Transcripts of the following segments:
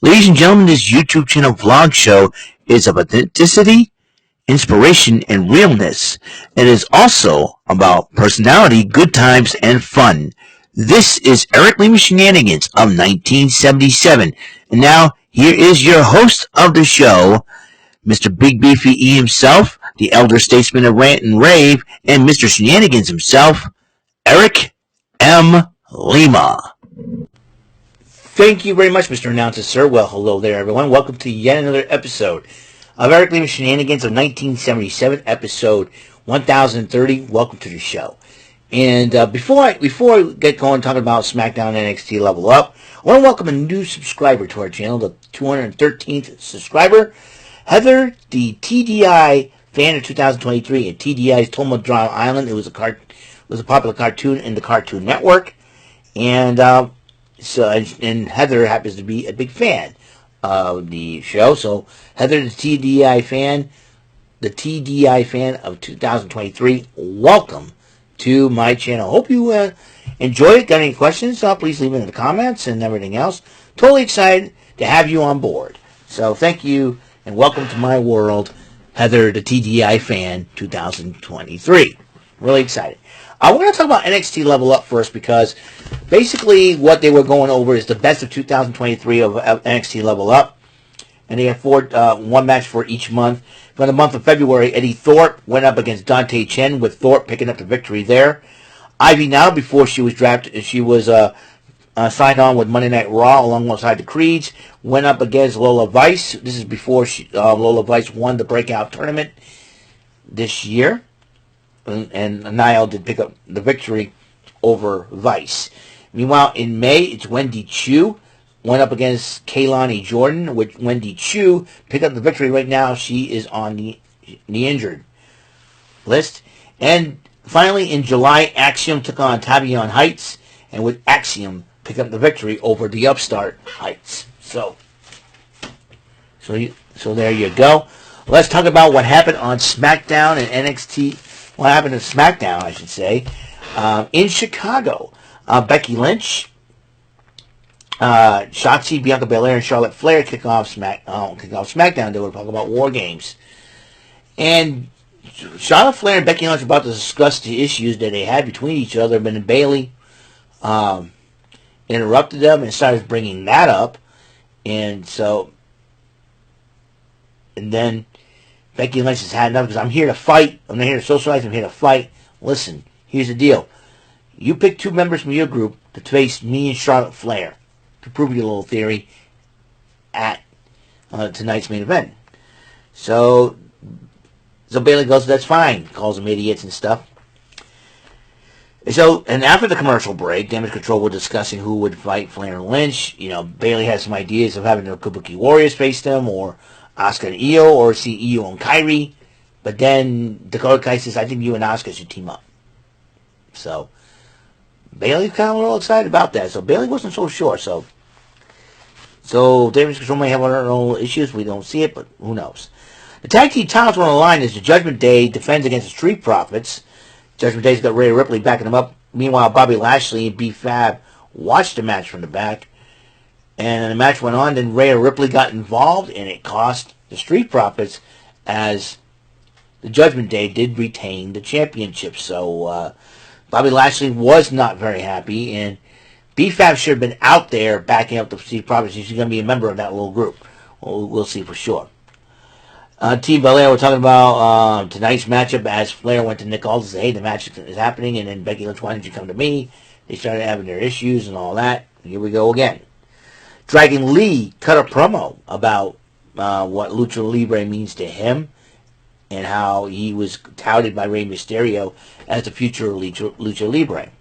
Ladies and gentlemen, this YouTube channel vlog show is of authenticity, inspiration, and realness. It is also about personality, good times, and fun. This is Lima Shenanigans of 1977. And now, here is your host of the show, Mr. Big Beefy E himself, the elder statesman of Rant and Rave, and Mr. Shenanigans himself, Eric M. Lima. Thank you very much, Mr. Announcer, sir. Well, hello there, everyone. Welcome to yet another episode of Eric Lima Shenanigans of 1977, episode 1030. Welcome to the show. And before I get going talking about SmackDown and NXT Level Up, I want to welcome a new subscriber to our channel, the 213th subscriber, Heather, the TDI fan of 2023 at TDI's Toma Drama Island. It was a popular cartoon in the Cartoon Network, and and Heather happens to be a big fan of the show. So Heather, the TDI fan of 2023, welcome to my channel. Hope you enjoy it. Got any questions? Please leave them in the comments and everything else. Totally excited to have you on board. So thank you and welcome to my world, Heather, the TDI fan 2023. Really excited. I want to talk about NXT Level Up first because basically what they were going over is the best of 2023 of NXT Level Up. And they have one match for each month. For the month of February, Eddie Thorpe went up against Dante Chen, with Thorpe picking up the victory there. Ivy Now, before she was drafted, she was signed on with Monday Night Raw alongside the Creeds, went up against Lola Vice. This is before Lola Vice won the Breakout Tournament this year. And Niall did pick up the victory over Vice. Meanwhile, in May, it's Wendy Chu went up against Kaylani Jordan, which Wendy Chu picked up the victory. Right now, she is on the injured list. And finally, in July, Axiom took on Tavion Heights, and with Axiom picked up the victory over the upstart Heights. So there you go. Let's talk about what happened on SmackDown and NXT. What happened to SmackDown, I should say, in Chicago. Becky Lynch, Shotzi, Bianca Belair, and Charlotte Flair kick off SmackDown. They were talking about War Games. And Charlotte Flair and Becky Lynch were about to discuss the issues that they had between each other, but then Bayley interrupted them and started bringing that up. And then Becky Lynch has had enough because I'm here to fight. I'm not here to socialize. I'm here to fight. Listen, here's the deal. You pick two members from your group to face me and Charlotte Flair to prove your little theory at tonight's main event. So Bayley goes, that's fine. Calls them idiots and stuff. And after the commercial break, Damage Control were discussing who would fight Flair and Lynch. Bayley has some ideas of having the Kabuki Warriors face them, or Asuka and Io, or see Io and Kairi. But then Dakota Kai says, I think you and Asuka should team up. So Bayley's kind of a little excited about that. So Bayley wasn't so sure. So Damage Control may have one of their own issues. We don't see it, but who knows. The tag team titles were on the line as the Judgment Day defends against the Street Profits. Judgment Day's got Rhea Ripley backing them up. Meanwhile, Bobby Lashley and B-Fab watched the match from the back. And the match went on, then Rhea Ripley got involved, and it cost the Street Profits, as the Judgment Day did retain the championship. So Bobby Lashley was not very happy, and B-Fab should have been out there backing up the Street Profits. He's going to be a member of that little group. We'll see for sure. Team Belair, we're talking about tonight's matchup, as Flair went to Nick Aldis and said, hey, the match is happening, and then Becky Lynch, why didn't you come to me? They started having their issues and all that. Here we go again. Dragon Lee cut a promo about what Lucha Libre means to him and how he was touted by Rey Mysterio as the future Lucha Libre.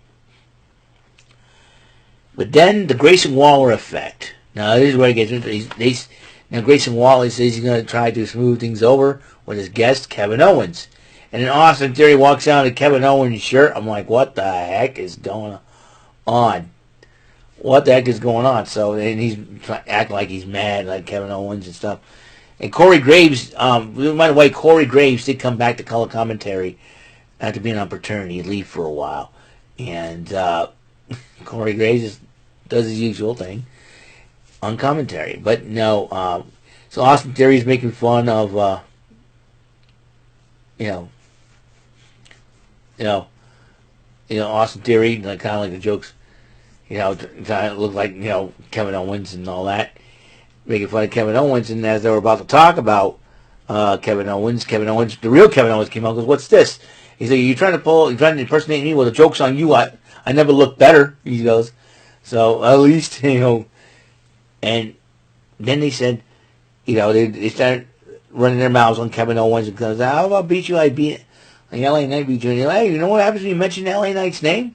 But then the Grayson Waller effect. Now, this is where it gets interesting. Now, Grayson Waller says he's going to try to smooth things over with his guest, Kevin Owens. And then Austin Theory walks out in a Kevin Owens shirt. I'm like, what the heck is going on? What the heck is going on? So, and he's acting like he's mad, like Kevin Owens and stuff. And Corey Graves, by the way, Corey Graves did come back to color commentary after being on paternity leave for a while. And Corey Graves does his usual thing. on commentary. But no, so Austin Theory's making fun of, you know, Austin Theory, like, kind of like the jokes, kind of look like, Kevin Owens and all that, making fun of Kevin Owens. And as they were about to talk about Kevin Owens, the real Kevin Owens came out and goes, "What's this?" He said, you're trying to impersonate me? Well, the joke's on you. I never looked better, he goes. So at least, and then they said, they started running their mouths on Kevin Owens and goes, "How about beat you? I beat LA Knight beat you." And hey, you know what happens when you mention LA Knight's name?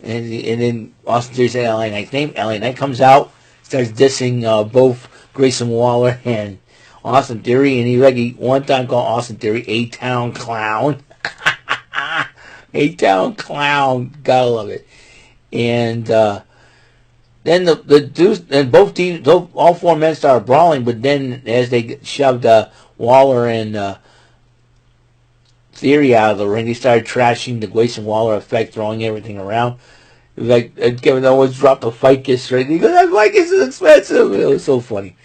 And then Austin Theory said LA Knight's name. LA Knight comes out, starts dissing both Grayson Waller and Austin Theory, and he one time called Austin Theory A-Town Clown. A-Town Clown. Gotta love it. And then the dudes, and both teams, all four men started brawling, but then as they shoved Waller and Theory out of the ring, they started trashing the Grayson Waller effect, throwing everything around. It was like Kevin Owens dropped the fight kiss straight. He goes, "That fight kiss is expensive." It was so funny.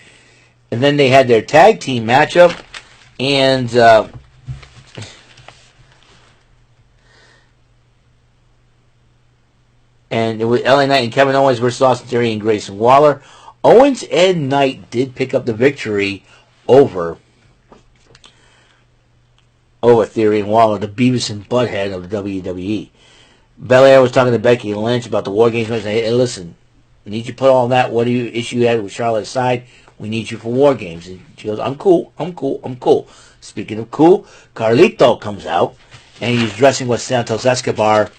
And then they had their tag team matchup, and it was LA Knight and Kevin Owens versus Austin Theory and Grayson Waller. Owens and Knight did pick up the victory over Theory and Waller, the Beavis and Butthead of the WWE. Belair was talking to Becky Lynch about the War Games match. Hey, listen, we need you to put all that issue you had with Charlotte aside. We need you for War Games. And she goes, I'm cool. Speaking of cool, Carlito comes out, and he's addressing what Santos Escobar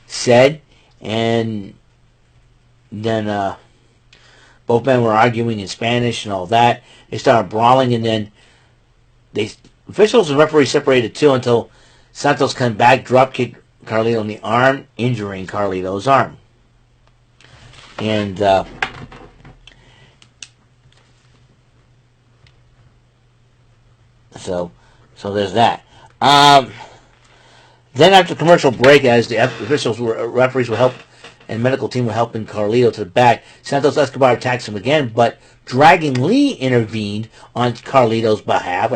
said. And then both men were arguing in Spanish and all that. They started brawling, and then officials and referees separated too until Santos came back, drop-kicked Carlito in the arm, injuring Carlito's arm. And so there's that. Then after commercial break, as the referees were helping, and medical team were helping Carlito to the back, Santos Escobar attacks him again, but Dragon Lee intervened on Carlito's behalf,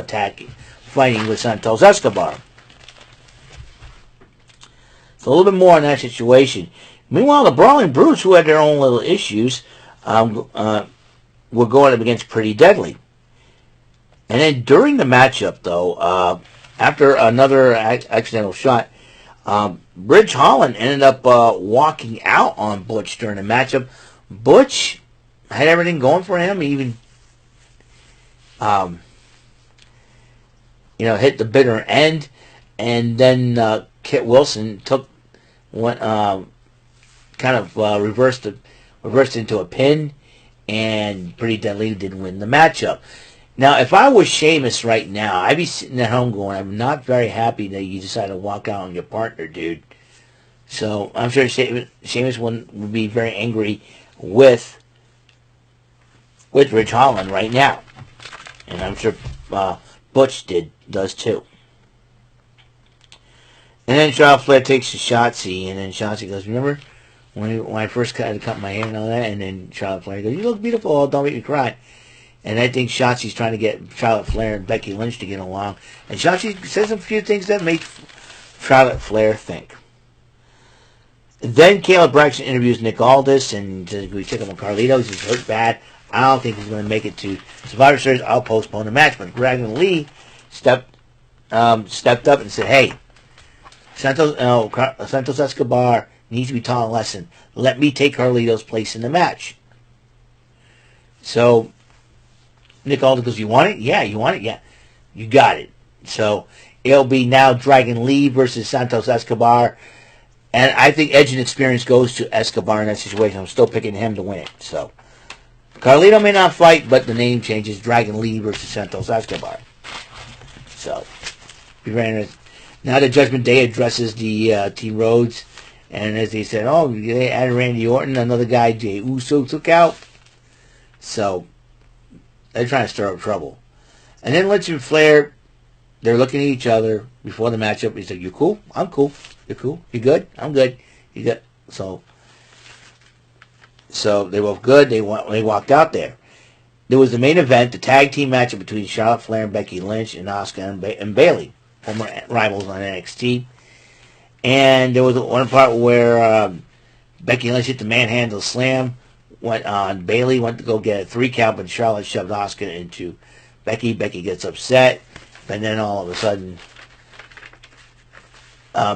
fighting with Santos Escobar. So a little bit more on that situation. Meanwhile, the Brawling Brutes, who had their own little issues, were going up against Pretty Deadly. And then during the matchup, though, after another accidental shot, Ridge Holland ended up walking out on Butch during the matchup. Butch had everything going for him. He even, hit the bitter end. And then Kit Wilson reversed into a pin, and Pretty Deadly didn't win the matchup. Now, if I was Sheamus right now, I'd be sitting at home going, I'm not very happy that you decided to walk out on your partner, dude. So I'm sure Sheamus would be very angry with Ridge Holland right now. And I'm sure Butch does too. And then Charlotte Flair takes to Shotzi, and then Shotzi goes, remember when I first cut my hair and all that? And then Charlotte Flair goes, you look beautiful, don't make me cry. And I think Shotzi's trying to get Charlotte Flair and Becky Lynch to get along. And Shotzi says a few things that make Charlotte Flair think. Then Caleb Braxton interviews Nick Aldis and says, we check him on Carlitos. He's hurt bad. I don't think he's going to make it to Survivor Series. I'll postpone the match. But Dragon Lee stepped up and said, hey, Santos Escobar needs to be taught a lesson. Let me take Carlito's place in the match. So Nick Aldis goes, you want it? Yeah, you want it? Yeah. You got it. So it'll be now Dragon Lee versus Santos Escobar. And I think edge and experience goes to Escobar in that situation. I'm still picking him to win it. So Carlito may not fight, but the name changes. Dragon Lee versus Santos Escobar. So be very interesting. Now the Judgment Day addresses the Team Rhodes. And as they said, they added Randy Orton. Another guy, Jey Uso, took out. So they're trying to stir up trouble. And then Lynch and Flair, they're looking at each other before the matchup. He said, you cool? I'm cool. You cool? You good? I'm good. You good? So So they were both good. They walked out there. There was the main event, the tag team matchup between Charlotte Flair and Becky Lynch and Asuka and Bayley, former rivals on NXT. And there was one part where Becky Lynch hit the manhandle slam. Went on Bayley, went to go get a 3 count, but Charlotte shoved Asuka into Becky. Becky gets upset, and then all of a sudden,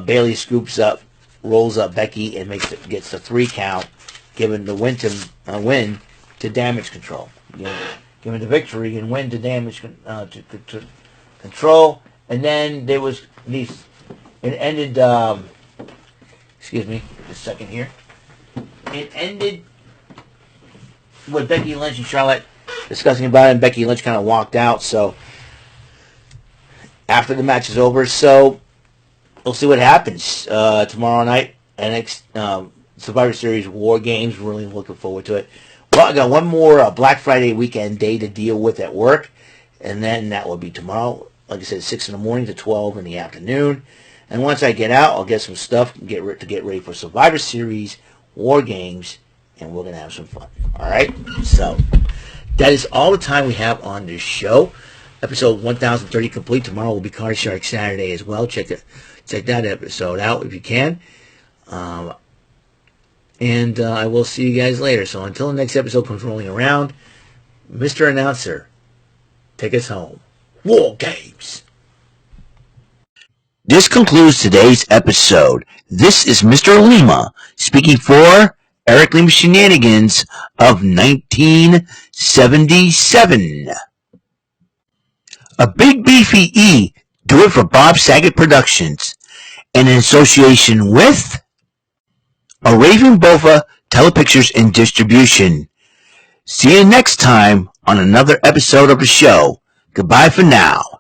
Bayley scoops up, rolls up Becky, and gets the 3 count, giving the win to Damage Control. Giving the victory and win to Damage to Control. And then there was these. It ended. Excuse me, just a second here. It ended with Becky Lynch and Charlotte discussing about it, and Becky Lynch kind of walked out. So after the match is over, so we'll see what happens tomorrow night. NXT Survivor Series War Games. Really looking forward to it. Well, I got one more Black Friday weekend day to deal with at work, and then that will be tomorrow. Like I said, 6 in the morning to 12 in the afternoon. And once I get out, I'll get some stuff to get ready for Survivor Series War Games, and we're going to have some fun. All right? So that is all the time we have on this show. Episode 1030 complete. Tomorrow will be Card Shark Saturday as well. Check that episode out if you can. And I will see you guys later. So until the next episode comes rolling around, Mr. Announcer, take us home. War Games. This concludes today's episode. This is Mr. Lima speaking for Eric Lima Shenanigans of 1977. A big beefy E, do it for Bob Saget Productions, and in association with a Raven Bova Telepictures and Distribution. See you next time on another episode of the show. Goodbye for now.